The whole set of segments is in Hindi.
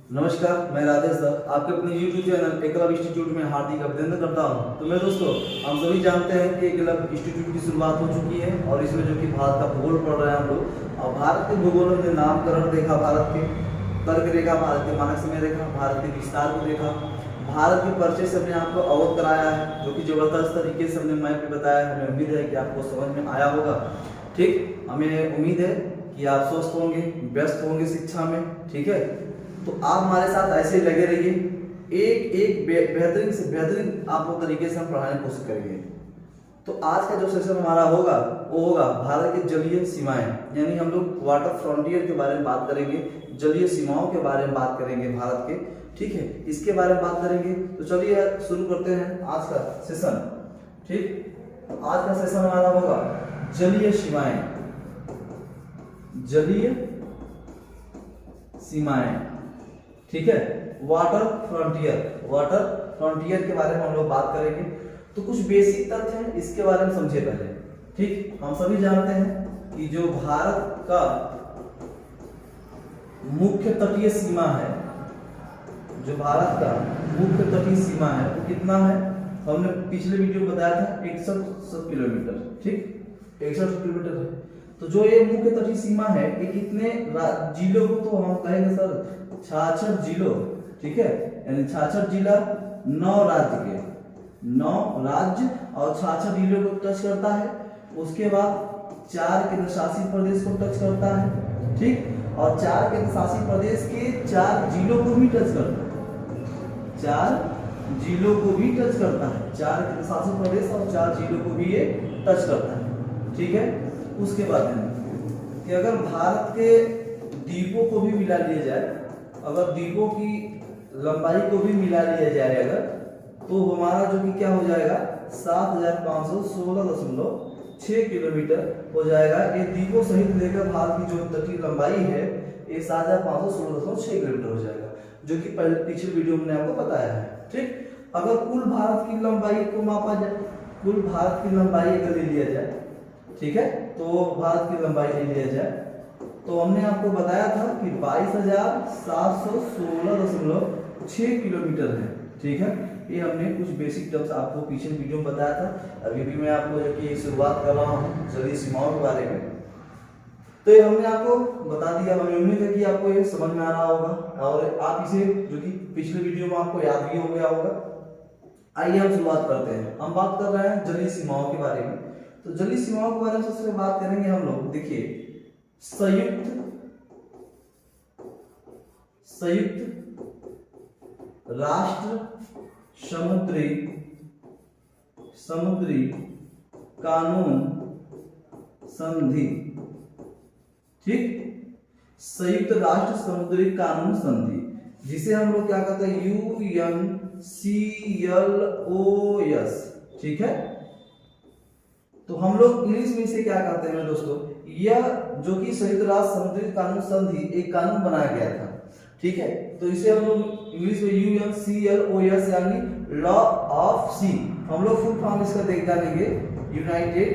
नमस्कार, मैं राजेश दत्त आपके अपने YouTube चैनल एकलव्य इंस्टीट्यूट में हार्दिक अभिनंदन करता हूं। तो मैं दोस्तों, हम सभी जानते हैं कि एकलव्य इंस्टीट्यूट की शुरुआत हो चुकी है और इसमें जो कि भारत का भूगोल पढ़ रहे हैं हम लोग। और भारत के भूगोल में नामकरण देखा, भारत के तर्क रेखा, भारत के मानक समय रेखा, भारत के विस्तार को देखा, भारत के परिचय से हमने आपको अवगत कराया है, जो कि जबरदस्त तरीके से हमने मैप भी बताया है। हमें उम्मीद है कि आपको समझ में आया होगा। ठीक, हमें उम्मीद है कि आप स्वस्थ होंगे, व्यस्त होंगे शिक्षा में। ठीक है, तो आप हमारे साथ ऐसे लगे रहिए, एक एक बेहतरीन से बेहतरीन आपको तरीके से हम पढ़ाने की कोशिश करेंगे। तो आज का जो सेशन हमारा होगा वो होगा भारत की जलीय सीमाएं, यानी हम लोग वाटर फ्रंटियर के बारे में बात करेंगे, जलीय सीमाओं के बारे में बात करेंगे भारत के। ठीक है, इसके बारे में बात करेंगे। तो चलिए शुरू करते हैं आज का सेशन। ठीक, आज का सेशन हमारा होगा जलीय सीमाएं, जलीय सीमाएं। ठीक है, वाटर फ्रंटियर, वाटर फ्रंटियर के बारे में हम लोग बात करेंगे। तो कुछ बेसिक तथ्य हैं, इसके बारे में समझे पहले। ठीक, हम सभी जानते हैं कि जो भारत का मुख्य तटीय सीमा है, जो भारत का मुख्य तटीय सीमा है वो कितना है, हमने पिछले वीडियो में बताया था 61 किलोमीटर। ठीक, 61 किलोमीटर है। तो जो ये मुख्य तटीय सीमा है ये कितने जिलों को, तो हम कहेंगे सर 66 जिलों। ठीक है, यानी 66 जिला, 9 राज्य के, 9 राज्य और 66 जिलों को टच करता है। उसके बाद 4 केंद्र शासित प्रदेश को टच करता है। ठीक, और 4 केंद्र शासित प्रदेश के 4 जिलों को भी टच करता है, 4 जिलों को भी टच करता है। 4 केंद्र शासित प्रदेश और 4 जिलों को भी ये टच करता है। ठीक है, उसके बाद कि अगर भारत के द्वीपों को भी मिला लिया जाए, अगर द्वीपों की लंबाई को भी मिला लिया जाए अगर, तो हमारा जो कि क्या हो जाएगा 7516.6 किलोमीटर हो जाएगा। ये द्वीपों सहित लेकर भारत की जो तटीय लंबाई है ये 7516.6 किलोमीटर हो जाएगा, जो कि पहले पिछले वीडियो में आपको बताया है। ठीक, अगर कुल भारत की लंबाई को मापा जाए, कुल भारत की लंबाई अगर ले लिया जाए, ठीक है, तो भारत की लंबाई ले लिया जाए, तो हमने आपको बताया था कि 22,716.6 किलोमीटर है। ठीक है, ये हमने कुछ बेसिक टर्म्स आपको पीछे वीडियो में बताया था। अभी भी मैं आपको जो कि शुरुआत कर रहा हूँ जलीय सीमाओं के बारे में, तो ये हमने आपको बता दिया। हमें उम्मीद है कि आपको ये समझ में आ रहा होगा और आप इसे जो कि पिछले वीडियो में आपको याद भी हो गया होगा। आइए हम शुरुआत करते हैं। हम बात कर रहे हैं जलीय सीमाओं के बारे में। तो जलीय सीमाओं के बारे में सबसे बात करेंगे हम लोग। देखिए, संयुक्त राष्ट्र समुद्री कानून संधि। ठीक, संयुक्त राष्ट्र समुद्री कानून संधि, जिसे हम लोग क्या कहते हैं UNCLOS। ठीक है, तो हम लोग इंग्लिश में इसे क्या कहते हैं दोस्तों, यह जो कि संयुक्त राष्ट्र समुद्री कानून संधि एक कानून बनाया गया था। ठीक है, तो इसे हम लोग इंग्लिश में UNCLOS यानी लॉ ऑफ सी, हम लोग फुल फॉर्म इसका देख जानेंगे, यूनाइटेड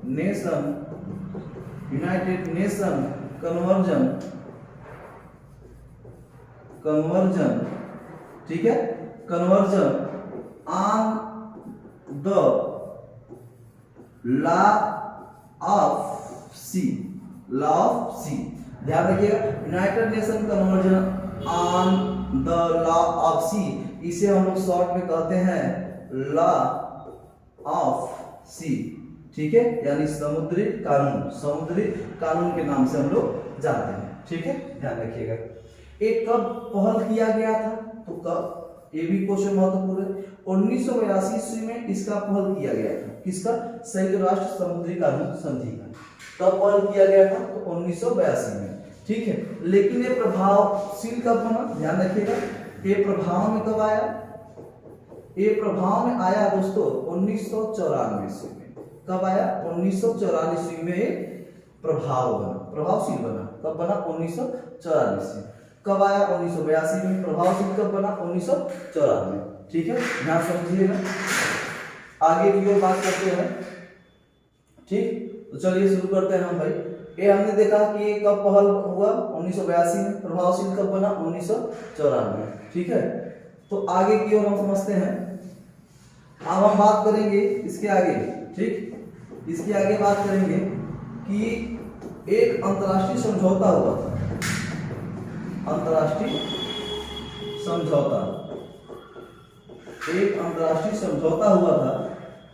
नेशन कन्वर्जन। ठीक है, convention on the law of sea, law of sea, ध्यान रखिएगा, united nation convention on the law of sea, इसे हम लोग शॉर्ट में कहते हैं लॉ ऑफ सी। ठीक है, यानी समुद्री कानून के नाम से हम लोग जानते हैं। ठीक है, ध्यान रखिएगा। एक कब पहल किया गया था, तो कब, ये भी क्वेश्चन महत्वपूर्ण है। 1982 ईस्वी में इसका पहल किया गया था। किसका? संयुक्त राष्ट्र समुद्री कानून संधि का कब पहल किया गया था, तो 1982 में। ठीक है, लेकिन ये प्रभावशील कब बना, ध्यान रखिएगा, ये प्रभाव में कब आया, ये प्रभाव में आया दोस्तों 1994 ईस्वी में। कब आया? 1994 ईस्वी में प्रभावशील बना। कब बना? 1994 ईस्वी। कब आया? 1982 में। प्रभावशील कब बना? 1994 में। ठीक है, ध्यान समझिएगा। आगे की ओर बात करते हैं। ठीक, तो चलिए शुरू करते हैं हम भाई। ये हमने देखा कि ये कब पहल हुआ 1982 में, प्रभावशील कब बना 1994 में। ठीक है, तो आगे की ओर हम समझते हैं। अब हम बात करेंगे इसके आगे, ठीक, इसके आगे बात करेंगे कि एक अंतर्राष्ट्रीय समझौता हुआ था, अंतर्राष्ट्रीय समझौता, एक अंतर्राष्ट्रीय समझौता हुआ था।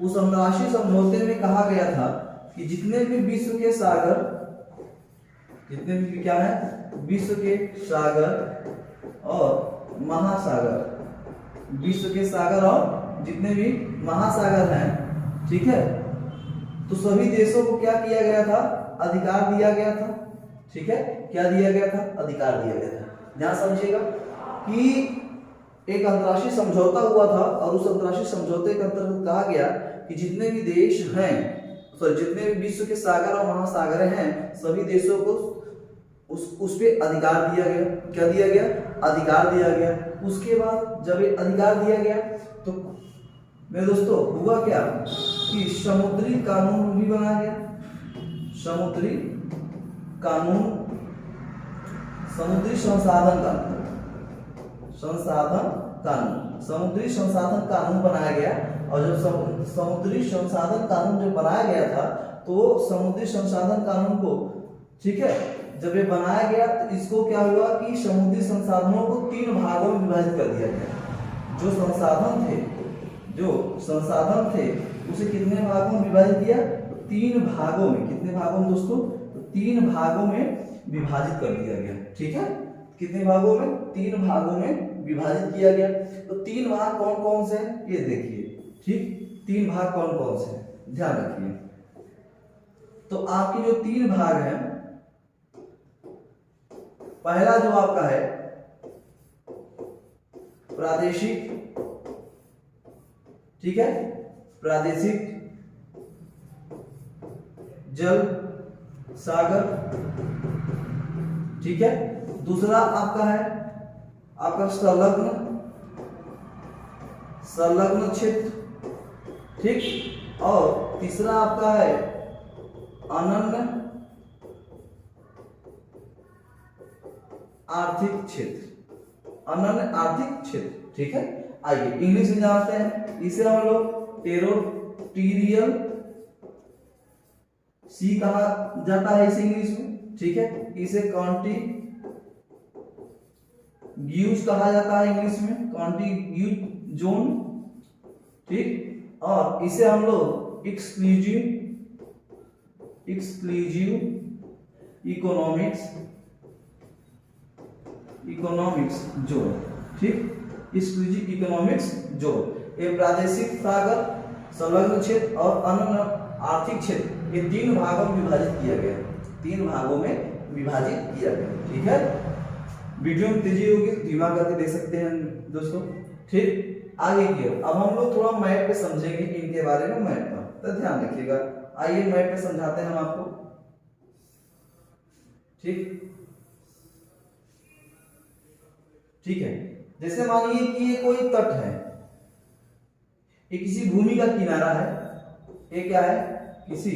उस अंतर्राष्ट्रीय समझौते में कहा गया था कि जितने भी विश्व के सागर, जितने भी क्या है, विश्व के सागर और महासागर, विश्व के सागर और जितने भी महासागर हैं, ठीक है, तो सभी देशों को क्या किया गया था, अधिकार दिया गया था। ठीक है, क्या दिया गया था, अधिकार दिया गया था। ध्यान समझिएगा कि एक अंतर्राष्ट्रीय समझौता हुआ था और उस अंतर्राष्ट्रीय समझौते के अंतर्गत कहा गया कि जितने भी देश हैं, सॉरी, जितने भी विश्व के सागर और महासागर हैं, सभी देशों को उस पे अधिकार दिया गया। क्या दिया गया, अधिकार दिया गया। उसके बाद जब ये अधिकार दिया गया तो मेरे दोस्तों हुआ क्या कि समुद्री कानून भी बनाया गया, समुद्री कानून, समुद्री संसाधन कानून, संसाधन कानून, समुद्री संसाधन कानून बनाया गया। और जब समुद्री संसाधन कानून जब बनाया गया था तो समुद्री संसाधन कानून को, ठीक है, जब ये बनाया गया तो इसको क्या हुआ कि समुद्री संसाधनों को 3 भागों में विभाजित कर दिया गया। जो संसाधन थे, जो संसाधन थे उसे कितने भागों में विभाजित किया, 3 भागों में। कितने भागों में दोस्तों, 3 भागों में विभाजित कर दिया गया। ठीक है, कितने भागों में, 3 भागों में विभाजित किया गया। तो 3 भाग कौन कौन से हैं ये देखिए, ठीक, 3 भाग कौन कौन से हैं ध्यान रखिए। तो आपके जो 3 भाग हैं, पहला जो आपका है प्रादेशिक, ठीक है, प्रादेशिक जल सागर, ठीक है। दूसरा आपका है आपका संलग्न, संलग्न क्षेत्र, ठीक। और तीसरा आपका है अनन्य आर्थिक क्षेत्र, अनन्य आर्थिक क्षेत्र, ठीक है। आइए इंग्लिश में जानते हैं, इसे हम लोग टेरिटोरियल सी कहा जाता है इसे इंग्लिश में, ठीक है। इसे कॉन्टिग्यूज कहा जाता है इंग्लिश में, कॉन्टिग्यूज जोन, ठीक। और इसे हम लोग एक्सक्लूसिव इकोनॉमिक्स जोन, ठीक, एक्सक्लूसिव इकोनॉमिक्स जोन। ये प्रादेशिक सागर, संलग्न क्षेत्र और अनन्य आर्थिक क्षेत्र, ये 3 भागों में विभाजित किया गया, 3 भागों में विभाजित किया गया, ठीक है। वीडियो में तेजी होगी, धीमा करके देख सकते हैं दोस्तों, ठीक। आगे की ओर अब हम लोग थोड़ा मैप पे समझेंगे इनके बारे में, मैप पर तो ध्यान रखिएगा। आइए मैप पे समझाते हैं हम आपको, ठीक, ठीक है। जैसे मानिए कि ये कोई तट है, ये किसी भूमि का किनारा है, ये क्या है, किसी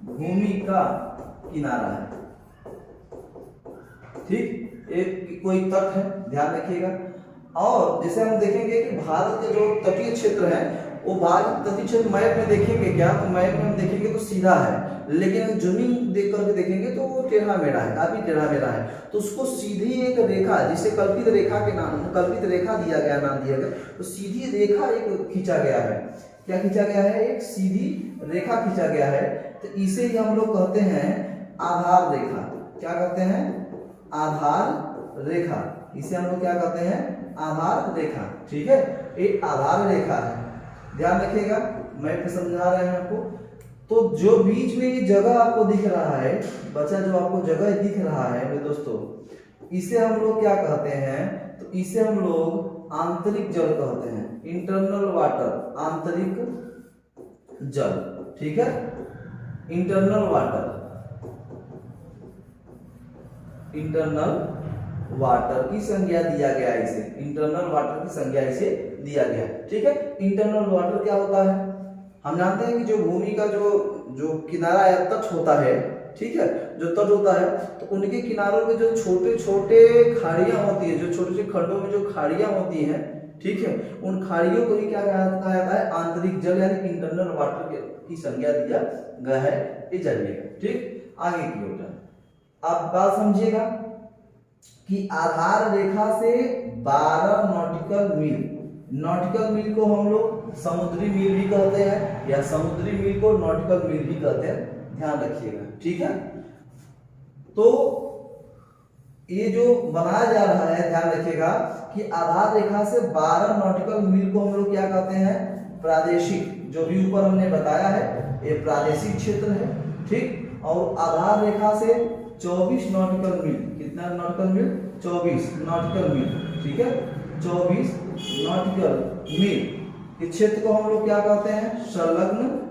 भूमि का किनारा है, ठीक। एक कोई तट है, ध्यान रखिएगा। और जैसे हम देखेंगे कि भारत के जो तटीय क्षेत्र है, वो भारत तटीय क्षेत्र मैप में देखेंगे क्या, तो मैप में हम देखेंगे तो सीधा है, लेकिन जमीन देख करके देखेंगे तो वो टेढ़ा मेढ़ा है, काफी टेढ़ा मेढ़ा है। तो उसको सीधी एक रेखा, जिसे कल्पित रेखा के नाम, कल्पित रेखा दिया गया, नाम दिया गया, तो सीधी रेखा एक खींचा गया है। क्या खींचा गया है, एक सीधी रेखा खींचा गया है। तो इसे ही हम लोग कहते हैं आधार रेखा। क्या कहते हैं, आधार रेखा। इसे हम लोग क्या कहते हैं, आधार रेखा, ठीक है। ये आधार रेखा है, ध्यान रखिएगा, मैप पे समझा रहे हैं आपको। तो जो बीच में ये जगह आपको दिख रहा है बच्चा, जो आपको जगह दिख रहा है मेरे दोस्तों, इसे हम लोग क्या कहते हैं, तो इसे हम लोग आंतरिक जल कहते हैं, इंटरनल वाटर, आंतरिक जल, ठीक है। इंटरनल वाटर, इंटरनल वाटर की संज्ञा दिया गया है इसे, इंटरनल वाटर की संज्ञा इसे दिया गया, ठीक है। इंटरनल वाटर क्या होता है, हम जानते हैं कि जो भूमि का जो किनारा या तट होता है, ठीक है, जो तट होता है, तो उनके किनारों पे जो छोटे छोटे खाड़ियां होती है, जो छोटे छोटे खंडों में जो खाड़ियां होती हैं, ठीक है, उन खाड़ियों को ही क्या कहा जाता है, आंतरिक जल यानी इंटरनल वाटर की संज्ञा दिया गया है। ये जानिएगा। ठीक, आगे की ओर आप बात समझिएगा कि आधार रेखा से 12 नॉटिकल मील को हम लोग समुद्री मील भी कहते हैं, या समुद्री मील को नॉटिकल मील भी कहते हैं, ध्यान रखिएगा। ठीक है, तो ये जो बनाया जा रहा है, ध्यान रखिएगा कि आधार रेखा से 12 नॉटिकल मील को हम लोग क्या कहते हैं, प्रादेशिक, जो भी ऊपर हमने बताया है ये प्रादेशिक क्षेत्र है। ठीक, और आधार रेखा से 24 नॉटिकल मील, कितना नॉटिकल मील, 24 नॉटिकल मील, ठीक है, 24 नॉटिकल मील के क्षेत्र को हम लोग क्या कहते हैं, संलग्न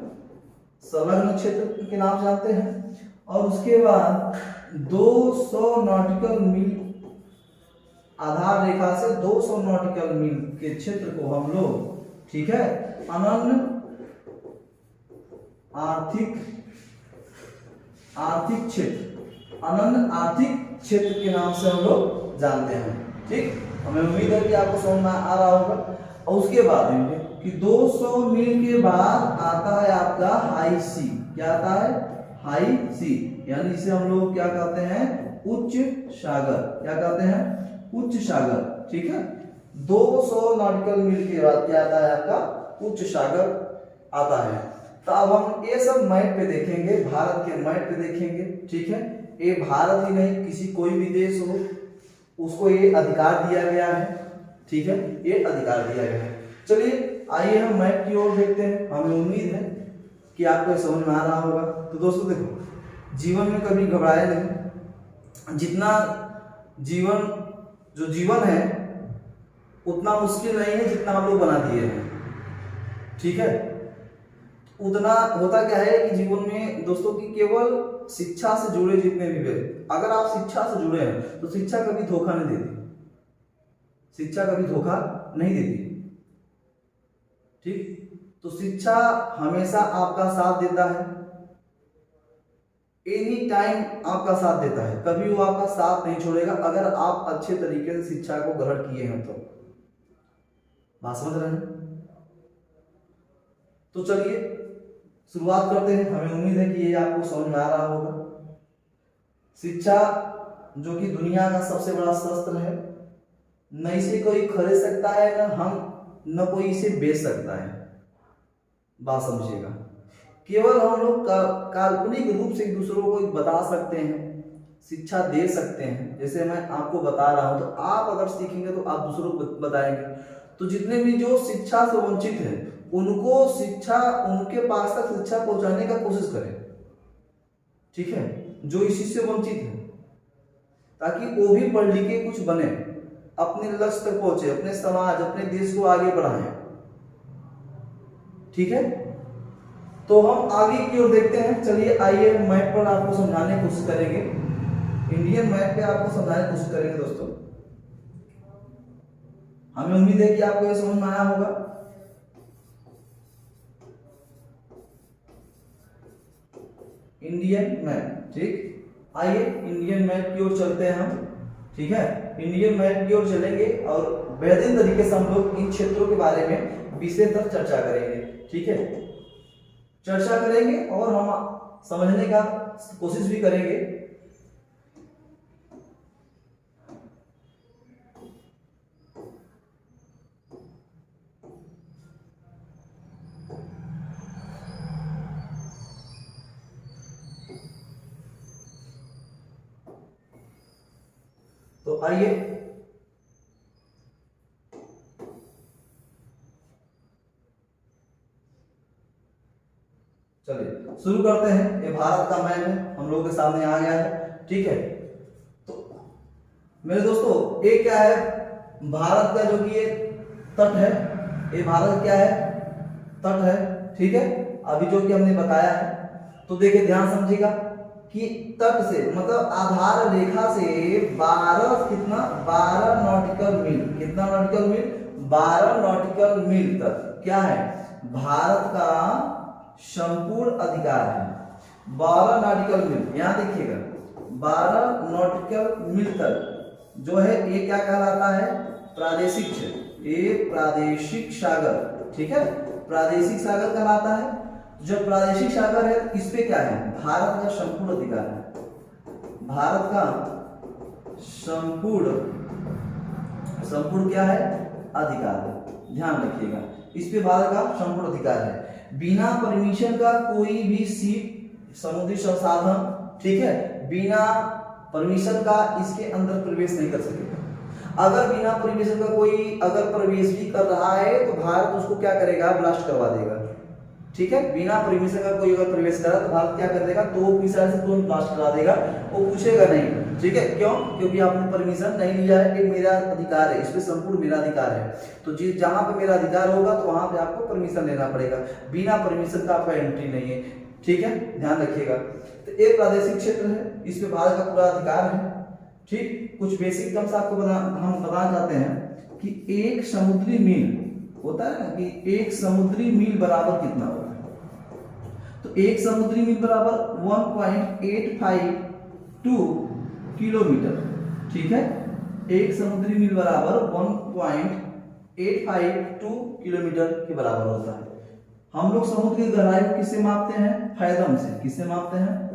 क्षेत्र के नाम से जानते हैं। और उसके बाद 200 नॉटिकल मील, आधार रेखा से 200 नॉटिकल मील के क्षेत्र को हम लोग, ठीक है, अनन्य आर्थिक क्षेत्र के नाम से हम लोग जानते हैं। ठीक, हमें उम्मीद है कि आपको समझ में आ रहा होगा। और उसके बाद कि 200 मील के बाद आता है आपका हाई सी, क्या आता है, हाई सी, यानी इसे हम लोग क्या कहते हैं, उच्च सागर, क्या कहते हैं, उच्च सागर। ठीक है, 200 नॉटिकल मील के बाद क्या आता है आपका, उच्च सागर आता है। तो अब हम ये सब मैप पे देखेंगे, भारत के मैप पे देखेंगे। ठीक है, ये भारत ही नहीं, किसी कोई भी देश हो उसको ये अधिकार दिया गया है। ठीक है, ये अधिकार दिया गया है। चलिए आइए हम मैप की ओर देखते हैं। हमें उम्मीद है कि आपको समझ में आ रहा होगा। तो दोस्तों देखो, जीवन में कभी घबराए नहीं। जितना जीवन है उतना मुश्किल नहीं है जितना हम लोग बना दिए हैं। ठीक है, उतना होता क्या है कि जीवन में दोस्तों की केवल शिक्षा से जुड़े जितने भी व्यक्ति, अगर आप शिक्षा से जुड़े हैं तो शिक्षा कभी धोखा नहीं देती, शिक्षा कभी धोखा नहीं देती। ठीक, तो शिक्षा हमेशा आपका साथ देता है, एनी टाइम आपका साथ देता है, कभी वो आपका साथ नहीं छोड़ेगा अगर आप अच्छे तरीके से शिक्षा को ग्रहण किए हैं तो। बात समझ रहे हैं? तो चलिए शुरुआत करते हैं। हमें उम्मीद है कि ये आपको समझ में आ रहा होगा। शिक्षा जो कि दुनिया का सबसे बड़ा शस्त्र है, न इसे कोई खरीद सकता है, न कोई इसे बेच सकता है। बात समझिएगा, केवल हम लोग काल्पनिक रूप से एक दूसरों को बता सकते हैं, शिक्षा दे सकते हैं। जैसे मैं आपको बता रहा हूं, तो आप अगर सीखेंगे तो आप दूसरों को बताएंगे। तो जितने भी जो शिक्षा से वंचित हैं उनको शिक्षा, उनके पास तक शिक्षा पहुंचाने का कोशिश करें। ठीक है, जो इसी से वंचित है, ताकि वो भी पढ़ लिख के कुछ बने, अपने लक्ष्य तक पहुंचे, अपने समाज, अपने देश को आगे बढ़ाएं। ठीक है, तो हम आगे की ओर देखते हैं। चलिए आइए मैप पर आपको समझाने की कोशिश करेंगे, इंडियन मैप पे आपको समझाने की कोशिश करेंगे दोस्तों। हमें उम्मीद है कि आपको ये समझ में आया होगा। इंडियन मैप, ठीक, आइए इंडियन मैप की ओर चलते हैं हम। ठीक है, इंडियन मैप की ओर चलेंगे और बेहतरीन तरीके से हम लोग इन क्षेत्रों के बारे में विशेषतर चर्चा करेंगे। ठीक है, चर्चा करेंगे और हम समझने का कोशिश भी करेंगे। तो आइए चलिए शुरू करते हैं। ये भारत का मैप है, हम लोगों के सामने आ गया है। ठीक है, तो मेरे दोस्तों ये क्या है, भारत का जो कि ये तट है, ये भारत क्या है, तट है। ठीक है, अभी जो कि हमने बताया है, तो देखिए ध्यान समझिएगा कि तट से मतलब आधार रेखा से 12 नॉटिकल मील, कितना नॉटिकल मील, 12 नॉटिकल मील तक क्या है, भारत का संपूर्ण अधिकार है। 12 नॉटिकल मील, यहाँ देखिएगा 12 नॉटिकल मील तक जो है ये क्या कहलाता है, प्रादेशिक क्षेत्र, ये प्रादेशिक सागर, ठीक है, प्रादेशिक सागर कहलाता है। जब प्रादेशिक सागर है इस पे क्या है, भारत का संपूर्ण अधिकार है, भारत का संपूर्ण क्या है, अधिकार है, ध्यान रखिएगा, इस पे भारत का संपूर्ण अधिकार है। बिना परमिशन का कोई भी सीप समुद्री संसाधन, ठीक है, बिना परमिशन का इसके अंदर प्रवेश नहीं कर सकेगा। अगर बिना परमिशन का कोई अगर प्रवेश भी कर रहा है तो भारत उसको क्या करेगा, ब्लास्ट करवा देगा, ठीक है। बिना परमिशन का कोई अगर प्रवेश करा तो भारत क्या कर देगा, तो मिसाइल से तुरंत ब्लास्ट करा देगा, वो पूछेगा नहीं, ठीक है। क्यों, क्योंकि आपने परमिशन नहीं लिया है, कि मेरा अधिकार है, इस पे संपूर्ण मेरा अधिकार है, तो जी जहां पे मेरा अधिकार होगा तो वहां पे आपको परमिशन लेना पड़ेगा, बिना परमिशन का आपका एंट्री नहीं है, ठीक है, ध्यान रखिएगा। तो एक प्रादेशिक क्षेत्र है, इस पे भारत का पूरा अधिकार है, ठीक। कुछ बेसिक टर्म्स आपको हम बताना चाहते हैं कि एक समुद्री मील होता है ना, कि एक समुद्री मील बराबर कितना होता है, तो एक समुद्री मील बराबर 1.852 किलोमीटर, ठीक है, एक समुद्री मील बराबर 1.852 किलोमीटर के बराबर होता है। हम लोग समुद्र की गहराई को किससे मापते हैं, फैदम से, किससे मापते हैं,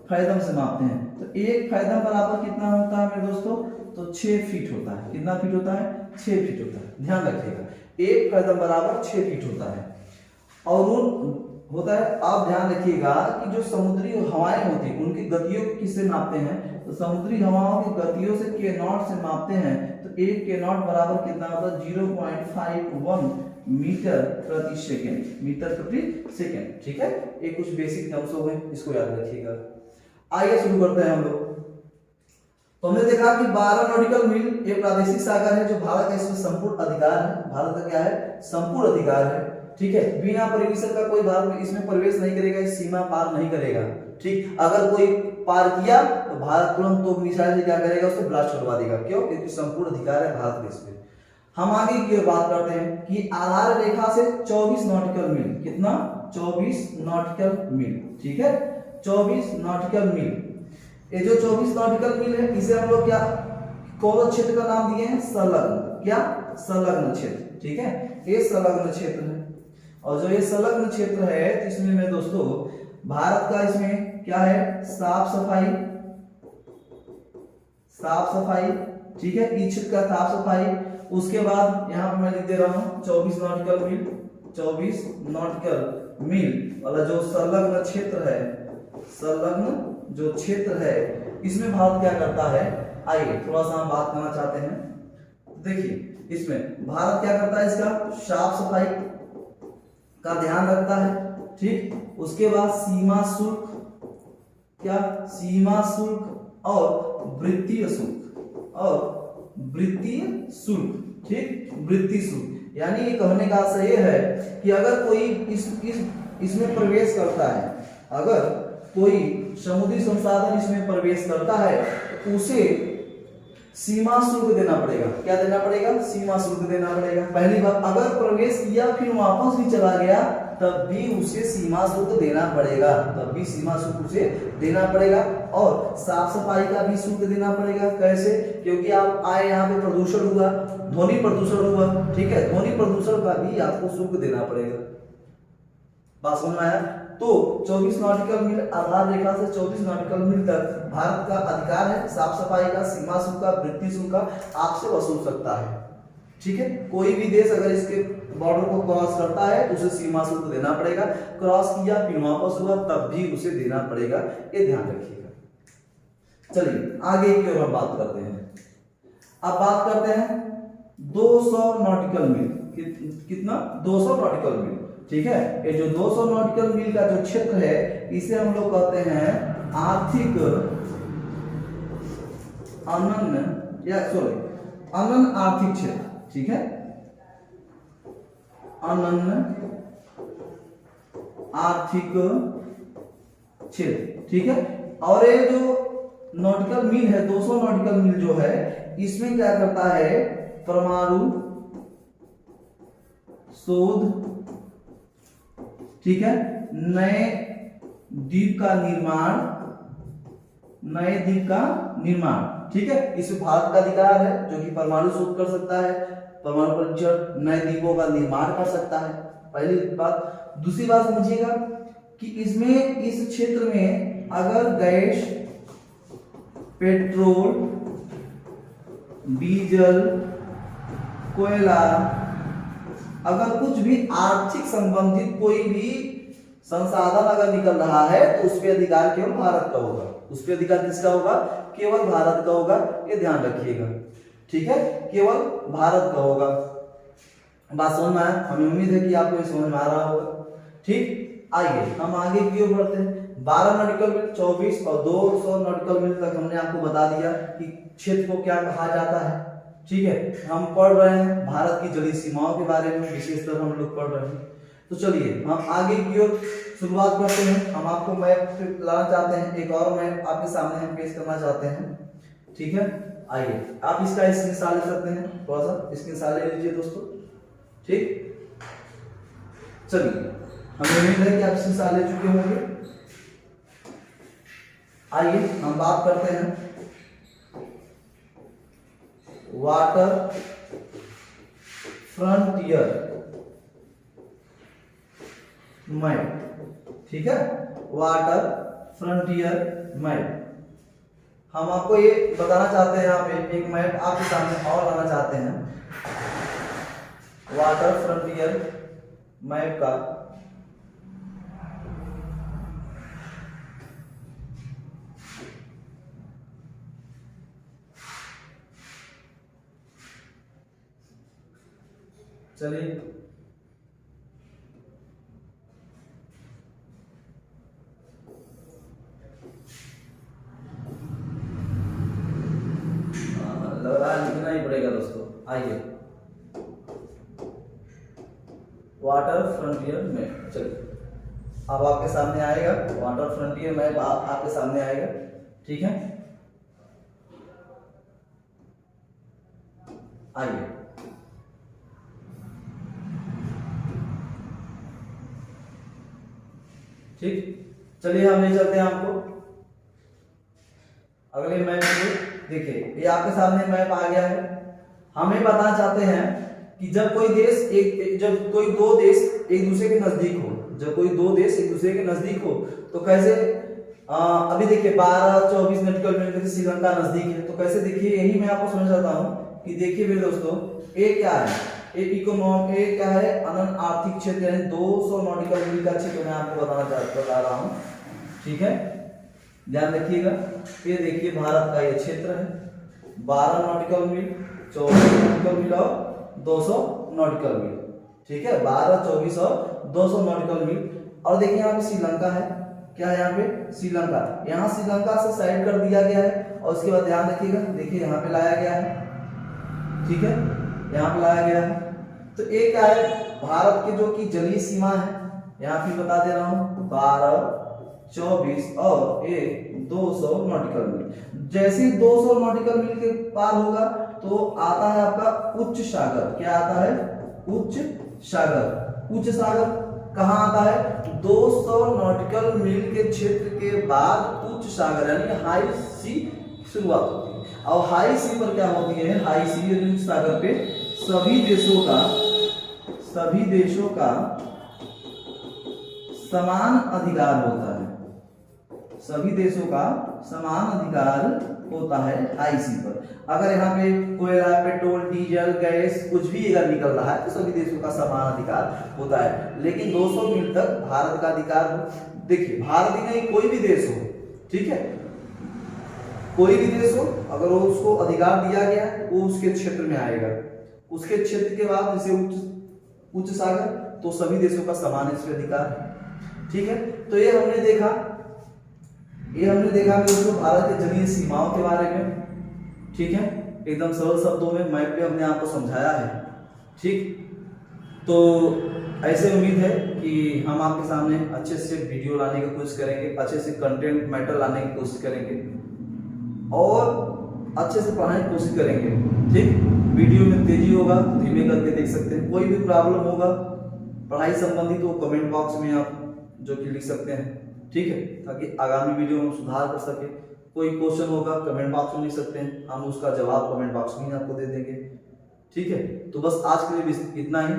फैदम से मापते हैं। तो एक फैदम बराबर कितना होता है मेरे दोस्तों, तो 6 फीट होता है, कितना फीट होता है, 6 फीट होता है, ध्यान रखिएगा, एक फैदम बराबर 6 फीट होता है। और वो होता है, आप ध्यान रखिएगा कि जो समुद्री हवाएं होती हैं उनकी गतियों को किससे मापते हैं, तो समुद्री हवाओं की गतियों से के नॉट से मापते हैं। तो एक के नॉट बराबर कितना होता है, 0.51 मीटर प्रति सेकेंड, मीटर प्रति सेकेंड, ठीक है। ये कुछ बेसिक टर्म्स हो गए, इसको याद रखिएगा। आइए शुरू करते हैं हम लोग। तो हमने देखा कि 12 नॉटिकल मील ये प्रादेशिक सागर है जो भारत का इसमें संपूर्ण अधिकार है, भारत का क्या है, संपूर्ण अधिकार है, ठीक है। बिना परमिशन का कोई भारत में इसमें प्रवेश नहीं करेगा, इस सीमा पार नहीं करेगा, ठीक। अगर कोई पार किया तो भारत तुरंत तो मिसाइल से क्या करेगा, उसको ब्लास्ट करवा देगा, क्यों, क्योंकि संपूर्ण अधिकार है भारत देश में। हम आगे की बात करते हैं कि आधार रेखा से 24 नॉटिकल मील, कितना, 24 नॉटिकल मील, ठीक है, 24 नॉटिकल मील। ये जो 24 नॉटिकल मील है इसे हम लोग क्या, कौन क्षेत्र का नाम दिए हैं, संलग्न, क्या, संलग्न क्षेत्र, ठीक है, ये संलग्न क्षेत्र है। और जो ये संलग्न क्षेत्र है इसमें में दोस्तों भारत का इसमें क्या है, साफ सफाई, ठीक है, इस क्षेत्र का साफ सफाई। उसके बाद यहाँ पे मैं लिख दे रहा हूँ 24 नॉटिकल मील, 24 नॉटिकल मील वाला जो संलग्न क्षेत्र है, संलग्न जो क्षेत्र है इसमें भारत क्या करता है, आइए थोड़ा सा हम बात करना चाहते हैं। देखिए इसमें भारत क्या करता है, इसका साफ सफाई का ध्यान रखता है, ठीक। उसके बाद सीमा शुल्क, क्या, सीमा शुल्क और वृत्तीय शुल्क, ठीक, वृत्ति शुल्क। यानी ये कहने का आशय ये है कि अगर कोई इसमें प्रवेश करता है, अगर कोई समुद्री संसाधन इसमें प्रवेश करता है तो उसे सीमा शुल्क देना पड़ेगा, क्या देना पड़ेगा, सीमा शुल्क देना पड़ेगा। पहली बात, अगर प्रवेश किया फिर वापस भी चला गया तब भी उसे सीमा शुल्क देना पड़ेगा, तब भी सीमा शुल्क उसे देना पड़ेगा। और साफ सफाई का भी शुल्क देना पड़ेगा, कैसे, क्योंकि आप आए यहाँ पे प्रदूषण हुआ, ध्वनि प्रदूषण हुआ, ठीक है, ध्वनि प्रदूषण का भी आपको शुल्क देना पड़ेगा। बात समझ में आया। तो 24 नॉटिकल मील आधार रेखा से 24 नॉटिकल मील तक भारत का अधिकार है, साफ सफाई का, सीमा शुल्क का, वृत्ति शुल्क का आपसे वसूल सकता है, ठीक है। कोई भी देश अगर इसके बॉर्डर को क्रॉस करता है तो उसे सीमा शुल्क देना पड़ेगा, क्रॉस किया फिर वापस हुआ तब भी उसे देना पड़ेगा, ये ध्यान रखिएगा। चलिए आगे की ओर हम बात करते हैं। अब बात करते हैं 200 नॉटिकल मील, कितना, 200 नॉटिकल मील, ठीक है। ये जो 200 नॉटिकल मील का जो क्षेत्र है इसे हम लोग कहते हैं आर्थिक अनन्य आर्थिक क्षेत्र, ठीक है, अनन्य आर्थिक क्षेत्र, ठीक है। और ये जो नॉटिकल मील है 200 नॉटिकल मील जो है इसमें क्या करता है, परमाणु शोध, ठीक है, नए द्वीप का निर्माण, नए द्वीप का निर्माण, ठीक है। इसमें भारत का अधिकार है जो कि परमाणु शोध कर सकता है, परमाणु परीक्षण, नए द्वीपों का निर्माण कर सकता है, पहली बात। दूसरी बात समझिएगा कि इसमें, इस क्षेत्र में अगर गैस, पेट्रोल, डीजल, कोयला, अगर कुछ भी आर्थिक संबंधित कोई भी संसाधन अगर निकल रहा है तो उस पे अधिकार केवल भारत का होगा। उस पे अधिकार किसका होगा? केवल भारत का होगा, ये ध्यान रखिएगा, ठीक है, केवल भारत का होगा। बात समझ में आया? हमें उम्मीद है कि आपको ये समझ में आ रहा होगा, ठीक। आइए हम आगे की ओर बढ़ते हैं। 12 नॉटिकल मील, 24 और 200 नॉटिकल मील तक हमने आपको बता दिया कि क्षेत्र को क्या कहा जाता है, ठीक है। हम पढ़ रहे हैं भारत की जलीय सीमाओं के बारे में, विशेषकर हम लोग पढ़ रहे हैं। तो चलिए हम आगे की ओर शुरुआत करते हैं। हम आपको मैप लाना चाहते हैं, एक और मैप आपके सामने हम पेश करना चाहते हैं, ठीक है। आइए आप इसका स्क्रीनशॉट ले सकते हैं, थोड़ा सा स्क्रीनशॉट ले लीजिए दोस्तों, ठीक। चलिए हमें उम्मीद है कि आप स्क्रीनशॉट ले चुके होंगे। आइए हम बात करते हैं वाटर फ्रंटियर मैप, ठीक है, वाटर फ्रंटियर मैप। हम आपको ये बताना चाहते हैं, यहाँ पे एक मैप आपके सामने और लाना चाहते हैं वाटर फ्रंटियर मैप का। चलिए लग रहा है लिखना ही पड़ेगा दोस्तों। आइए वाटर फ्रंटियर मैप, चलिए अब आपके सामने आएगा वाटर फ्रंटियर मैप, आपके सामने आएगा, ठीक है। आइए ठीक, चलिए हम ले चलते हैं आपको अगले मैप को। देखिए ये आपके सामने मैप आ गया है। हमें बताना चाहते हैं कि जब कोई देश जब कोई दो देश एक दूसरे के नजदीक हो, जब कोई दो देश एक दूसरे के नजदीक हो तो कैसे, अभी देखिए 12-24 नॉटिकल मील से श्रीलंका नजदीक है, तो कैसे देखिए, यही मैं आपको समझ चाहता हूँ कि देखिए मेरे दोस्तों, ए क्या है, ए क्या है, अनंत आर्थिक क्षेत्र यानी 200 नॉटिकल मील का क्षेत्र मैं आपको बता रहा हूँ, ठीक है, ध्यान रखिएगा। ये देखिए भारत का ये क्षेत्र है, 12 नॉटिकल मील, 24 नॉटिकल मील और 200 नॉटिकल मील, ठीक है, 12, 24 और 200 नॉटिकल मील। और देखिए यहाँ पे श्रीलंका है, क्या है यहाँ पे, श्रीलंका, यहाँ श्रीलंका से साइड कर दिया गया है। और उसके बाद ध्यान रखिएगा, देखिए यहाँ पे लाया गया है, ठीक है, यहाँ पे लाया गया है। तो ये क्या है, भारत के जो कि जलीय सीमा है, यहाँ पे बता दे रहा हूँ 12, 24 और 200 नॉटिकल मील। जैसे 200 नॉटिकल मील के पार होगा तो आता है आपका उच्च सागर। क्या आता है, उच्च सागर। उच्च सागर कहाँ आता है, 200 नॉटिकल मील के क्षेत्र के बाद उच्च सागर यानी हाई सी शुरुआत होती है। और हाई सी पर क्या होती है, हाई सी यानी उच्च सागर पे सभी देशों का समान अधिकार होता है। सभी देशों का समान अधिकार होता है हाई सी पर। अगर यहाँ पे कोयला, पेट्रोल, डीजल, गैस कुछ भी अगर निकल रहा है तो सभी देशों का समान अधिकार होता है। लेकिन 200 मील तक भारत का अधिकार हो। देखिए भारत ही नहीं, कोई भी देश हो, ठीक है, कोई भी देश हो, अगर वो उसको अधिकार दिया गया है वो उसके क्षेत्र में आएगा। उसके क्षेत्र के बाद जैसे उच्च सागर, तो सभी देशों का समान इसमें अधिकार है, ठीक है। तो ये हमने देखा दोस्तों भारत के जलीय सीमाओं के बारे में, ठीक है, एकदम सरल शब्दों में मैप पे हमने आपको समझाया है, ठीक। तो ऐसे उम्मीद है कि हम आपके सामने अच्छे से वीडियो लाने की कोशिश करेंगे, अच्छे से कंटेंट मैटर लाने की कोशिश करेंगे और अच्छे से पढ़ाने की कोशिश करेंगे, ठीक। वीडियो में तेजी होगा तो धीमे करके देख सकते हैं। कोई भी प्रॉब्लम होगा पढ़ाई संबंधी तो कमेंट बॉक्स में आप जो कि लिख सकते हैं, ठीक है, ताकि आगामी वीडियो में हम सुधार कर सके। कोई क्वेश्चन होगा कमेंट बॉक्स में लिख सकते हैं, हम उसका जवाब कमेंट बॉक्स में आपको दे देंगे। ठीक है, तो बस आज के लिए इतना ही।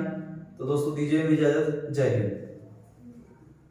तो दोस्तों दीजिए इजाजत, जय हिंद।